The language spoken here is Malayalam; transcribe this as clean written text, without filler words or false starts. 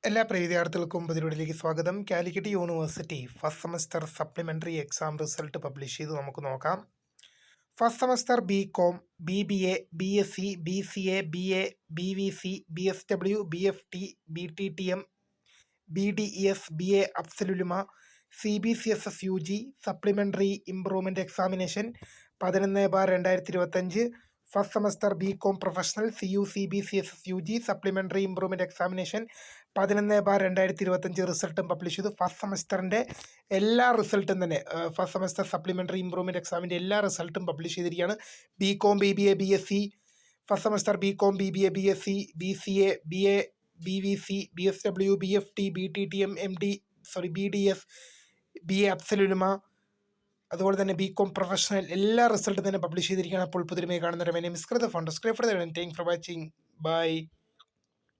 എല്ലാ പ്രിയ വിദ്യാർത്ഥികൾക്കും പുതിയൊരിലേക്ക് സ്വാഗതം. Calicut university first semester supplementary exam result publish ചെയ്തു. നമുക്ക് നോക്കാം. First semester BCom, BBA, BSc, BCA, BA, BVC, BSW, BFT, BTTM, BDES, BA Afzal-ul-Ulama, CBCSS UG supplementary improvement examination 11/2025. First semester BCom professional CUCBCSS UG supplementary improvement examination 11/2025 റിസൾട്ടും പബ്ലിഷ് ചെയ്തു. ഫസ്റ്റ് സെമസ്റ്ററിൻ്റെ എല്ലാ റിസൾട്ടും തന്നെ ഫസ്റ്റ് സെമസ്റ്റർ സപ്ലിമെൻ്ററി ഇംപ്രൂവ്മെൻ്റ് എക്സാമിൻ്റെ എല്ലാ റിസൾട്ടും പബ്ലിഷ് ചെയ്തിരിക്കുകയാണ്. BCom, BBA, BSc, first semester BCom, BBA, BSc, BCA, BA, BVC, BSW, BFT, BTTM, BDS, BA Afzal-ul-Ulama, അതുപോലെ തന്നെ BCom പ്രൊഫഷണൽ എല്ലാ റിസൾട്ടും തന്നെ പബ്ലിഷ് ചെയ്തിരിക്കുകയാണ്. അപ്പോൾ പുതിയ കാണുന്നവരെ മിസ് ഫോർ വാച്ചിങ്. ബൈ.